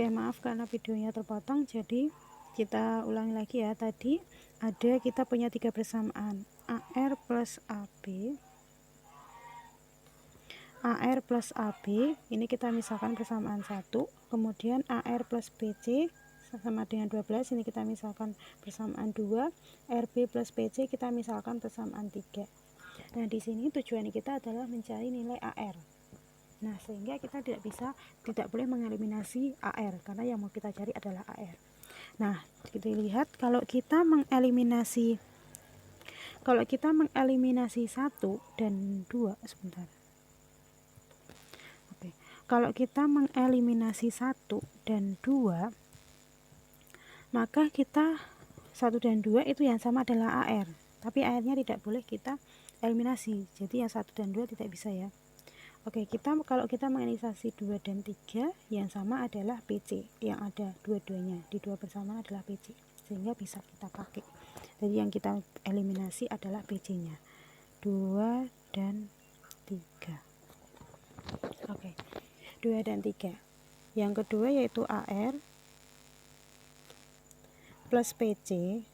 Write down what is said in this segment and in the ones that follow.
Oke, maaf karena videonya terpotong, jadi kita ulangi lagi ya. Tadi ada kita punya 3 persamaan, AR plus AB, AR plus AB ini kita misalkan persamaan 1, kemudian AR plus BC sama dengan 12 ini kita misalkan persamaan 2, RB plus PC kita misalkan persamaan 3. Nah, di sini tujuan kita adalah mencari nilai AR. Nah, sehingga kita tidak boleh mengeliminasi AR karena yang mau kita cari adalah AR. Nah, kita lihat kalau kita mengeliminasi 1 dan 2 sebentar. Oke. Kalau kita mengeliminasi 1 dan 2, maka kita 1 dan 2 itu yang sama adalah AR. Tapi AR-nya tidak boleh kita eliminasi. Jadi yang 1 dan 2 tidak bisa ya. Oke, kalau kita mengeliminasi 2 dan 3, yang sama adalah PC, yang ada dua-duanya di dua persamaan adalah PC, sehingga bisa kita pakai. Jadi yang kita eliminasi adalah PC-nya 2 dan 3. Oke, 2 dan 3. Yang kedua yaitu AR plus PC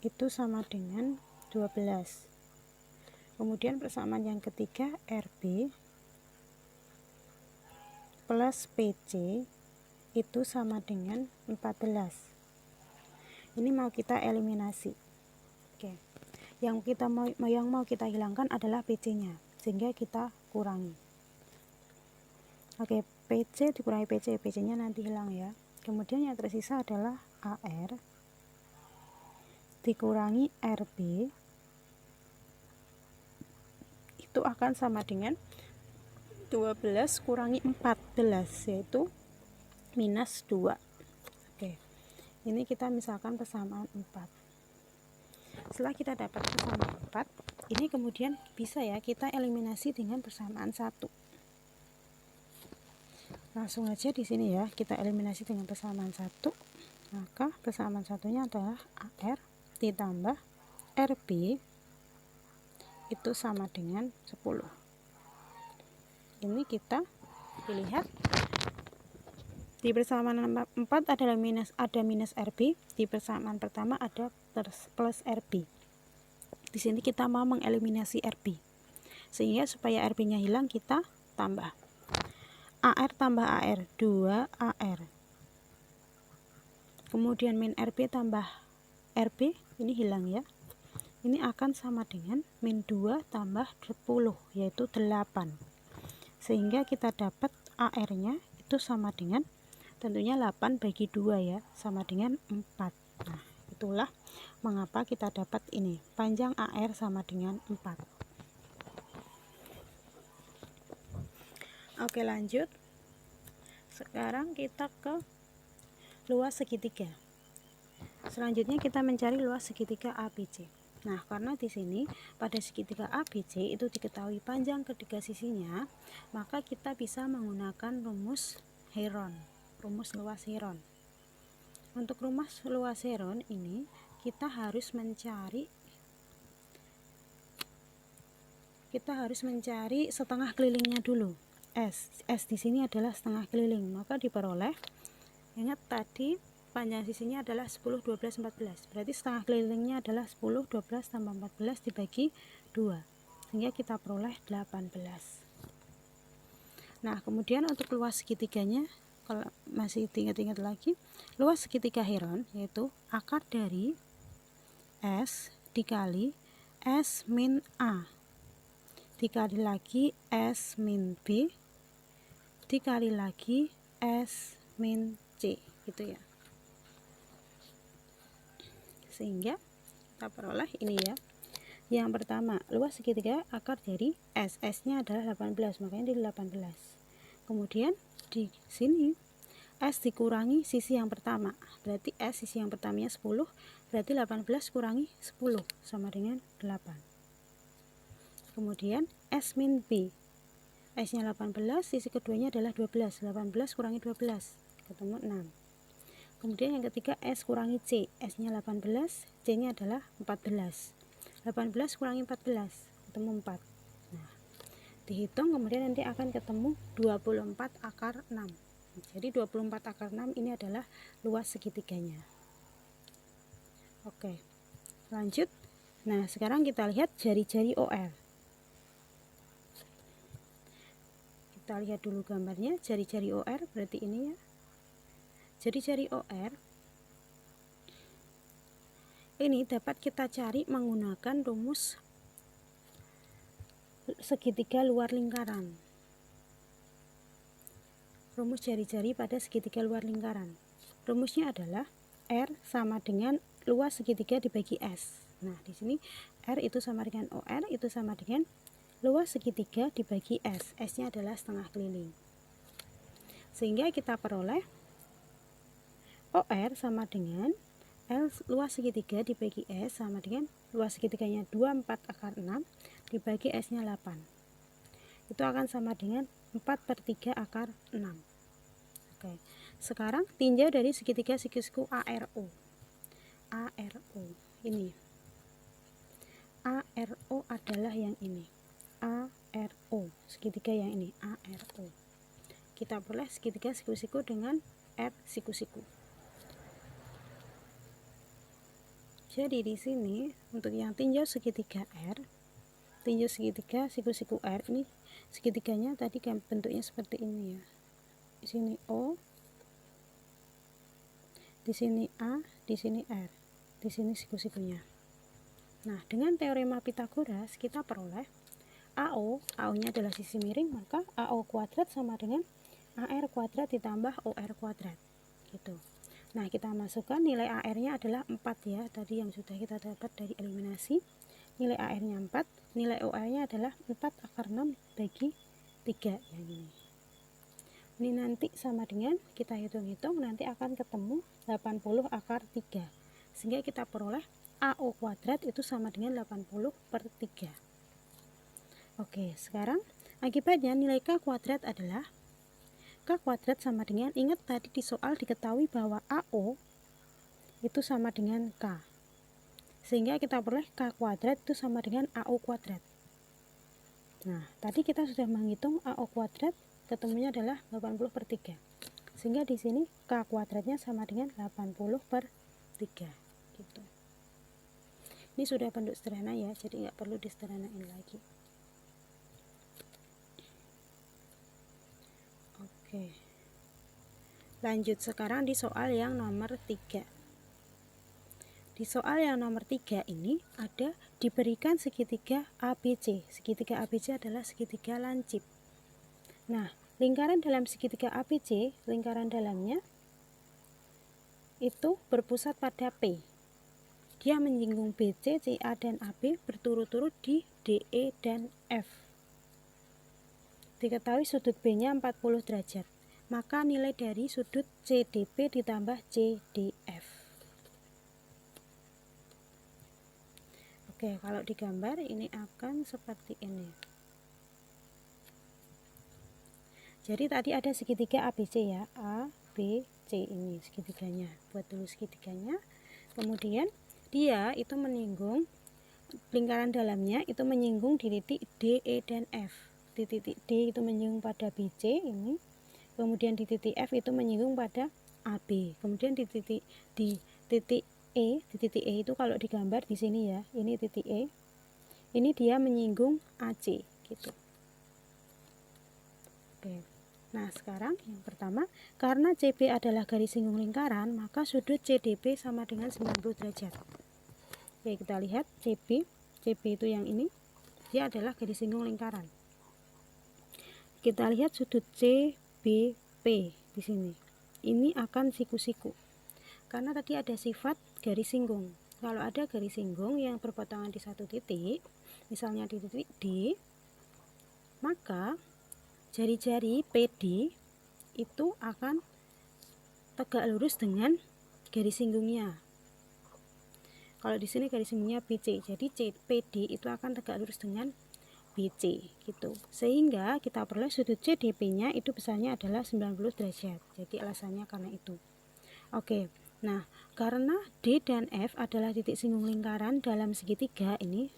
itu sama dengan 12. Kemudian persamaan yang ketiga RB plus PC itu sama dengan 14. Ini mau kita eliminasi. Oke. Yang mau kita hilangkan adalah PC-nya, sehingga kita kurangi. Oke, PC dikurangi PC, PC-nya nanti hilang ya. Kemudian yang tersisa adalah AR dikurangi RB itu akan sama dengan 12 kurangi 14, yaitu minus 2. Oke, ini kita misalkan persamaan 4. Setelah kita dapat persamaan 4, ini kemudian bisa ya kita eliminasi dengan persamaan 1. Langsung aja di sini ya, kita eliminasi dengan persamaan 1. Maka persamaan satunya adalah AR ditambah RB itu sama dengan 10. Ini kita lihat di persamaan 4 adalah minus RB, di persamaan pertama ada plus RB. Di sini kita mau mengeliminasi RB, sehingga supaya RB-nya hilang kita tambah AR tambah AR 2 AR, kemudian min RB tambah RB ini hilang ya. Ini akan sama dengan min 2 tambah 10, yaitu 8. Sehingga kita dapat AR-nya itu sama dengan tentunya 8 bagi 2 ya, sama dengan 4. Nah, itulah mengapa kita dapat ini. Panjang AR sama dengan 4. Oke, lanjut. Sekarang kita ke luas segitiga. Selanjutnya kita mencari luas segitiga ABC. Nah, karena di sini pada segitiga ABC itu diketahui panjang ketiga sisinya, maka kita bisa menggunakan rumus Heron, rumus luas Heron. Untuk rumus luas Heron ini kita harus mencari setengah kelilingnya dulu. S di sini adalah setengah keliling, maka diperoleh, ingat tadi panjang sisinya adalah 10, 12, 14. Berarti setengah kelilingnya adalah 10, 12 tambah 14 dibagi 2. Sehingga kita peroleh 18. Nah, kemudian untuk luas segitiganya, kalau masih ingat-ingat lagi, luas segitiga Heron yaitu akar dari S dikali S min A dikali lagi S min B dikali lagi S min C, gitu ya. Sehingga kita peroleh ini ya. Yang pertama, luas segitiga akar dari S. S-nya adalah 18, makanya di 18. Kemudian di sini S dikurangi sisi yang pertama. Berarti S sisi yang pertamanya 10, berarti 18 kurangi 10 sama dengan 8. Kemudian S min B. S-nya 18, sisi keduanya adalah 12. 18 kurangi 12, ketemu 6. Kemudian yang ketiga S kurangi C, S-nya 18, C-nya adalah 14. 18 kurangi 14, ketemu 4. Nah, dihitung kemudian nanti akan ketemu 24 akar 6. Jadi 24/6 ini adalah luas segitiganya. Oke, lanjut. Nah, sekarang kita lihat jari-jari OR. Kita lihat dulu gambarnya, jari-jari OR berarti ini ya. Jari-jari OR ini dapat kita cari menggunakan rumus segitiga luar lingkaran. Rumus jari-jari pada segitiga luar lingkaran. Rumusnya adalah R sama dengan luas segitiga dibagi S. Nah, di sini R itu sama dengan OR, itu sama dengan luas segitiga dibagi S. S-nya adalah setengah keliling. Sehingga kita peroleh OR sama dengan L luas segitiga dibagi S sama dengan luas segitiganya 24/6 dibagi S-nya 8. Itu akan sama dengan 4/3/6. Oke, sekarang tinjau dari segitiga siku-siku ARO. ARO ini. ARO adalah yang ini. ARO, segitiga yang ini, ARO. Kita peroleh segitiga siku-siku dengan R siku-siku. Jadi di sini untuk yang tinjau segitiga R, tinjau segitiga siku-siku R ini segitiganya tadi kan bentuknya seperti ini ya. Di sini O, di sini A, di sini R, di sini siku-sikunya. Nah, dengan teorema Pythagoras kita peroleh AO-nya adalah sisi miring, maka AO kuadrat sama dengan AR kuadrat ditambah OR kuadrat. Gitu. Nah, kita masukkan nilai AR-nya adalah 4 ya, tadi yang sudah kita dapat dari eliminasi. Nilai AR-nya 4, nilai OR-nya adalah 4/6 bagi 3 yang ini. Ini nanti sama dengan kita hitung-hitung nanti akan ketemu 80/3. Sehingga kita peroleh AO kuadrat itu sama dengan 80/3. Oke, sekarang akibatnya nilai K kuadrat adalah K kuadrat sama dengan, ingat tadi di soal diketahui bahwa AO itu sama dengan K. Sehingga kita peroleh K kuadrat itu sama dengan AO kuadrat. Nah, tadi kita sudah menghitung AO kuadrat, ketemunya adalah 80/3. Sehingga di sini K kuadratnya sama dengan 80/3. Gitu. Ini sudah bentuk sederhana ya, jadi nggak perlu disederhanain lagi. Oke. Lanjut sekarang di soal yang nomor 3. Di soal yang nomor 3 ini ada diberikan segitiga ABC. Segitiga ABC adalah segitiga lancip. Nah, lingkaran dalam segitiga ABC, lingkaran dalamnya itu berpusat pada P. Dia menyinggung BC, CA, dan AB berturut-turut di DE dan F. Diketahui sudut B-nya 40 derajat. Maka nilai dari sudut CDP ditambah CDF. Oke, kalau digambar ini akan seperti ini. Jadi tadi ada segitiga ABC ya, A, B, C ini segitiganya. Buat dulu segitiganya. Kemudian dia itu menyinggung, lingkaran dalamnya itu menyinggung di titik D, E, dan F. Di titik D itu menyinggung pada BC ini, kemudian di titik F itu menyinggung pada AB, kemudian di titik E itu kalau digambar di sini ya, ini titik E, ini dia menyinggung AC gitu. Oke. Nah, sekarang yang pertama, karena CB adalah garis singgung lingkaran, maka sudut CDB sama dengan 90 derajat. Oke, kita lihat CB itu yang ini, dia adalah garis singgung lingkaran. Kita lihat sudut CBP di sini. Ini akan siku-siku. Karena tadi ada sifat garis singgung. Kalau ada garis singgung yang berpotongan di satu titik, misalnya di titik D, maka jari-jari PD itu akan tegak lurus dengan garis singgungnya. Kalau di sini garis singgungnya BC, jadi PD itu akan tegak lurus dengan BC gitu. Sehingga kita peroleh sudut CDP-nya itu besarnya adalah 90 derajat. Jadi alasannya karena itu. Oke. Nah, karena D dan F adalah titik singgung lingkaran dalam segitiga ini,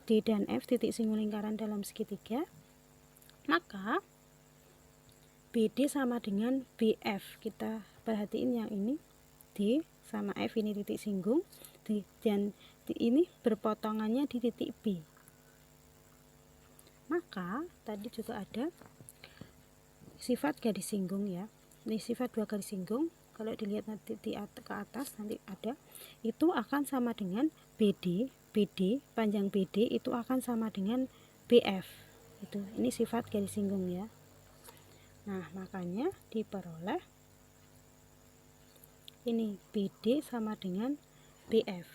D dan F titik singgung lingkaran dalam segitiga, maka BD sama dengan BF. Kita perhatiin yang ini, D sama F ini titik singgung, dan ini berpotongannya di titik B. Maka tadi juga ada sifat garis singgung ya. Ini sifat dua garis singgung. Kalau dilihat nanti ke atas nanti ada, itu akan sama dengan BD, panjang BD itu akan sama dengan BF. Ini sifat garis singgung ya. Nah, makanya diperoleh ini BD sama dengan BF.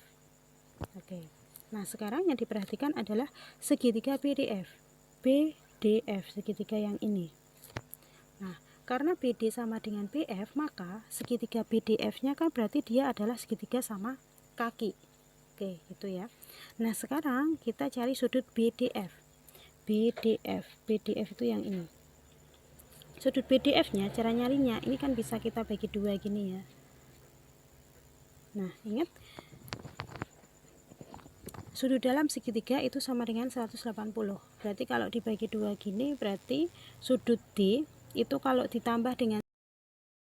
Oke. Nah, sekarang yang diperhatikan adalah segitiga BDF. Segitiga yang ini. Nah, karena BD sama dengan BF, maka segitiga BDF-nya kan berarti dia adalah segitiga sama kaki. Oke, gitu ya. Nah, sekarang kita cari sudut BDF. BDF itu yang ini. Sudut BDF-nya, cara nyarinya ini kan bisa kita bagi dua gini ya. Nah, ingat sudut dalam segitiga itu sama dengan 180. Berarti kalau dibagi dua gini, berarti sudut D itu kalau ditambah dengan